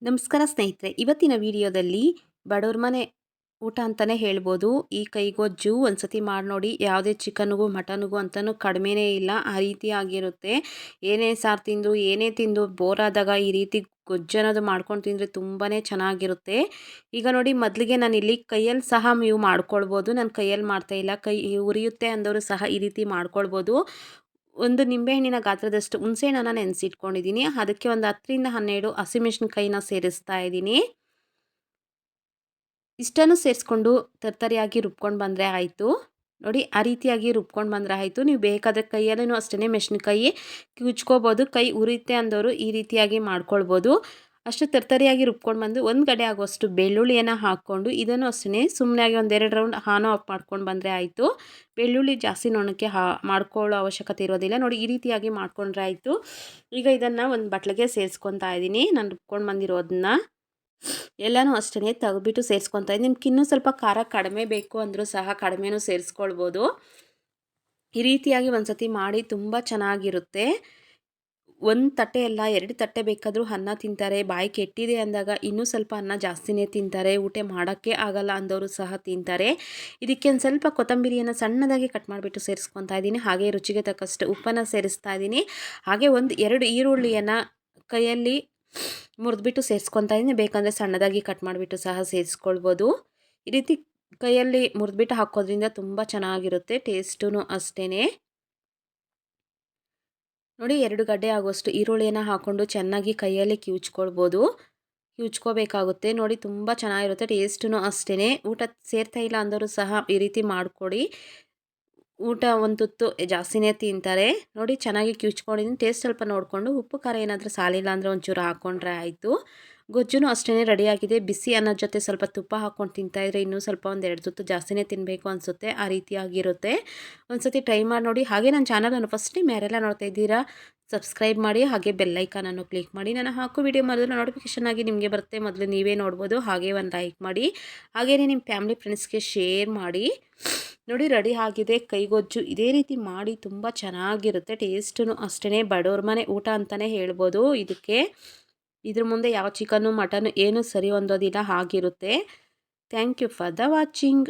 ನಮಸ್ಕಾರ ಸ್ನೇಹಿತರೆ, ಇವತ್ತಿನ ವಿಡಿಯೋದಲ್ಲಿ ಬಡವ್ರ ಮನೆ ಊಟ ಅಂತಲೇ ಹೇಳ್ಬೋದು. ಈ ಕೈಗೊಜ್ಜು ಒಂದ್ಸತಿ ಮಾಡಿ ನೋಡಿ. ಯಾವುದೇ ಚಿಕನ್ನಿಗೂ ಮಟನ್ನಿಗೂ ಅಂತಲೂ ಕಡಿಮೆನೇ ಇಲ್ಲ, ಆ ರೀತಿ ಆಗಿರುತ್ತೆ. ಏನೇ ಸಾರು ತಿಂದು ಏನೇ ತಿಂದು ಬೋರ್ ಆದಾಗ ಈ ರೀತಿ ಗೊಜ್ಜು ಅನ್ನೋದು ಮಾಡ್ಕೊಂಡು ತಿಂದರೆ ತುಂಬಾ ಚೆನ್ನಾಗಿರುತ್ತೆ. ಈಗ ನೋಡಿ, ಮೊದಲಿಗೆ ನಾನಿಲ್ಲಿ ಕೈಯಲ್ಲಿ ಸಹ ನೀವು ಮಾಡ್ಕೊಳ್ಬೋದು. ನಾನು ಕೈಯಲ್ಲಿ ಮಾಡ್ತಾಯಿಲ್ಲ, ಕೈ ಉರಿಯುತ್ತೆ ಅಂದವರು ಸಹ ಈ ರೀತಿ ಮಾಡ್ಕೊಳ್ಬೋದು. ಒಂದು ನಿಂಬೆಹಣ್ಣಿನ ಗಾತ್ರದಷ್ಟು ಹುಣಸೆಹಣ್ಣನ್ನು ನೆನೆಸಿಟ್ಕೊಂಡಿದ್ದೀನಿ. ಅದಕ್ಕೆ ಒಂದು 10ರಿಂದ 12 ಹಸಿಮೆಣಸಿನಕಾಯಿನ ಸೇರಿಸ್ತಾ ಇದ್ದೀನಿ. ಇಷ್ಟನ್ನು ಸೇರಿಸ್ಕೊಂಡು ತರ್ತರಿಯಾಗಿ ರುಬ್ಕೊಂಡು ಬಂದರೆ ಆಯಿತು. ನೋಡಿ, ಆ ರೀತಿಯಾಗಿ ರುಬ್ಕೊಂಡು ಬಂದರೆ ಆಯಿತು. ನೀವು ಬೇಕಾದರೆ ಕೈಯಲ್ಲೂ ಅಷ್ಟೇ ಮೆಣಸಿನಕಾಯಿ ಕಿವುಚ್ಕೋಬೋದು. ಕೈ ಉರಿಯುತ್ತೆ ಅಂದವರು ಈ ರೀತಿಯಾಗಿ ಮಾಡ್ಕೊಳ್ಬೋದು. ಅಷ್ಟು ತರ್ತರಿಯಾಗಿ ರುಬ್ಕೊಂಡು ಬಂದು ಒಂದು ಗಡ್ಡೆ ಆಗುವಷ್ಟು ಬೆಳ್ಳುಳ್ಳಿಯನ್ನು ಹಾಕ್ಕೊಂಡು ಇದನ್ನು ಅಷ್ಟೇ ಸುಮ್ಮನೆ ಆಗಿ ಒಂದೆರಡು ರೌಂಡ್ ಆನ್ ಆಫ್ ಮಾಡ್ಕೊಂಡು ಬಂದರೆ ಆಯಿತು. ಬೆಳ್ಳುಳ್ಳಿ ಜಾಸ್ತಿ ನುಣ್ಣಕ್ಕೆ ಮಾಡ್ಕೊಳ್ಳೋ ಅವಶ್ಯಕತೆ ಇರೋದಿಲ್ಲ. ನೋಡಿ, ಈ ರೀತಿಯಾಗಿ ಮಾಡ್ಕೊಂಡ್ರೆ ಆಯಿತು. ಈಗ ಇದನ್ನು ಒಂದು ಬಟ್ಲಿಗೆ ಸೇರಿಸ್ಕೊತಾ ಇದ್ದೀನಿ. ನಾನು ರುಬ್ಕೊಂಡು ಬಂದಿರೋದನ್ನ ಎಲ್ಲನೂ ಅಷ್ಟೇ ತೆಗೆದ್ಬಿಟ್ಟು ಸೇರಿಸ್ಕೊತಾ ಇದ್ದೀನಿ. ನಿಮ್ಗೆ ಇನ್ನೂ ಸ್ವಲ್ಪ ಖಾರ ಕಡಿಮೆ ಬೇಕು ಅಂದರೂ ಸಹ ಕಡಿಮೆನೂ ಸೇರಿಸ್ಕೊಳ್ಬೋದು. ಈ ರೀತಿಯಾಗಿ ಒಂದು ಸತಿ ಮಾಡಿ, ತುಂಬ ಚೆನ್ನಾಗಿರುತ್ತೆ. ಒಂದು ತಟ್ಟೆ ಎಲ್ಲ 2 ತಟ್ಟೆ ಬೇಕಾದರೂ ಅನ್ನ ತಿಂತಾರೆ. ಬಾಯಿ ಕೆಟ್ಟಿದೆ ಅಂದಾಗ ಇನ್ನೂ ಸ್ವಲ್ಪ ಅನ್ನ ಜಾಸ್ತಿನೇ ತಿಂತಾರೆ. ಊಟ ಮಾಡೋಕ್ಕೆ ಆಗಲ್ಲ ಅಂದವರು ಸಹ ತಿಂತಾರೆ. ಇದಕ್ಕೆ ಒಂದು ಸ್ವಲ್ಪ ಕೊತ್ತಂಬರಿಯನ್ನು ಸಣ್ಣದಾಗಿ ಕಟ್ ಮಾಡಿಬಿಟ್ಟು ಸೇರಿಸ್ಕೊತಾ ಇದ್ದೀನಿ. ಹಾಗೆ ರುಚಿಗೆ ತಕ್ಕಷ್ಟು ಉಪ್ಪನ್ನು ಸೇರಿಸ್ತಾ ಇದ್ದೀನಿ. ಹಾಗೆ 2 ಈರುಳ್ಳಿಯನ್ನು ಕೈಯಲ್ಲಿ ಮುರಿದ್ಬಿಟ್ಟು ಸೇರಿಸ್ಕೊತಾ ಇದ್ದೀನಿ. ಬೇಕಂದರೆ ಸಣ್ಣದಾಗಿ ಕಟ್ ಮಾಡಿಬಿಟ್ಟು ಸಹ ಸೇರಿಸ್ಕೊಳ್ಬೋದು. ಈ ರೀತಿ ಕೈಯಲ್ಲಿ ಮುರಿದ್ಬಿಟ್ಟು ಹಾಕೋದ್ರಿಂದ ತುಂಬ ಚೆನ್ನಾಗಿರುತ್ತೆ, ಟೇಸ್ಟೂ ಅಷ್ಟೇ. ನೋಡಿ, 2 ಗಡ್ಡೆ ಆಗುವಷ್ಟು ಈರುಳ್ಳಿಯನ್ನು ಹಾಕ್ಕೊಂಡು ಚೆನ್ನಾಗಿ ಕೈಯಲ್ಲಿ ಕಿವುಚ್ಕೋಬೇಕಾಗುತ್ತೆ. ನೋಡಿ, ತುಂಬ ಚೆನ್ನಾಗಿರುತ್ತೆ, ಟೇಸ್ಟೂ ಅಷ್ಟೇ. ಊಟ ಸೇರ್ತಾ ಇಲ್ಲ ಅಂದವರು ಸಹ ಈ ರೀತಿ ಮಾಡಿಕೊಡಿ. ಊಟ ಒಂದು ತುತ್ತು ಜಾಸ್ತಿನೇ ತಿಂತಾರೆ. ನೋಡಿ, ಚೆನ್ನಾಗಿ ಕಿವುಚ್ಕೊಂಡಿದ್ದೀನಿ. ಟೇಸ್ಟ್ ಸ್ವಲ್ಪ ನೋಡಿಕೊಂಡು ಉಪ್ಪು ಖಾರ ಏನಾದರೂ ಸಾಲಿಲ್ಲ ಅಂದರೆ ಒಂಚೂರು ಹಾಕ್ಕೊಂಡ್ರೆ ಆಯಿತು. ಗೊಜ್ಜು ಅಷ್ಟೇ ರೆಡಿಯಾಗಿದೆ. ಬಿಸಿ ಅನ್ನೋದ ಜೊತೆ ಸ್ವಲ್ಪ ತುಪ್ಪ ಹಾಕ್ಕೊಂಡು ತಿಂತಾಯಿದ್ರೆ ಇನ್ನೂ ಸ್ವಲ್ಪ 1-2 ತುತ್ತು ಜಾಸ್ತಿನೇ ತಿನ್ನಬೇಕು ಅನಿಸುತ್ತೆ. ಆ ರೀತಿಯಾಗಿರುತ್ತೆ. ಒಂದು ಸತಿ ಟ್ರೈ ಮಾಡಿ ನೋಡಿ. ಹಾಗೆ ನನ್ನ ಚಾನಲನ್ನು ಫಸ್ಟ್ ಟೈಮ್ ಯಾರೆಲ್ಲ ನೋಡ್ತಾ ಇದ್ದೀರಾ, ಸಬ್ಸ್ಕ್ರೈಬ್ ಮಾಡಿ. ಹಾಗೆ ಬೆಲ್ಲೈಕಾನನ್ನು ಕ್ಲಿಕ್ ಮಾಡಿ. ನಾನು ಹಾಕೋ ವಿಡಿಯೋ ಮೊದಲು ನೋಟಿಫಿಕೇಷನ್ ಆಗಿ ನಿಮಗೆ ಬರುತ್ತೆ, ಮೊದಲು ನೀವೇ ನೋಡ್ಬೋದು. ಹಾಗೆ ಒಂದು ಲೈಕ್ ಮಾಡಿ. ಹಾಗೆಯೇ ನಿಮ್ಮ ಫ್ಯಾಮಿಲಿ ಫ್ರೆಂಡ್ಸ್ಗೆ ಶೇರ್ ಮಾಡಿ. ನೋಡಿ, ರೆಡಿ ಆಗಿದೆ ಕೈಗೊಜ್ಜು. ಇದೇ ರೀತಿ ಮಾಡಿ, ತುಂಬ ಚೆನ್ನಾಗಿರುತ್ತೆ, ಟೇಸ್ಟೂ ಅಷ್ಟೇ. ಬಡವ್ರ ಮನೆ ಊಟ ಅಂತಲೇ ಹೇಳ್ಬೋದು. ಇದ್ರ ಮುಂದೆ ಯಾವ ಚಿಕನ್ನು ಮಟನ್ನು ಏನೂ ಸರಿ ಹೊಂದೋದಿಲ್ಲ, ಆಗಿರುತ್ತೆ. Thank you for the watching.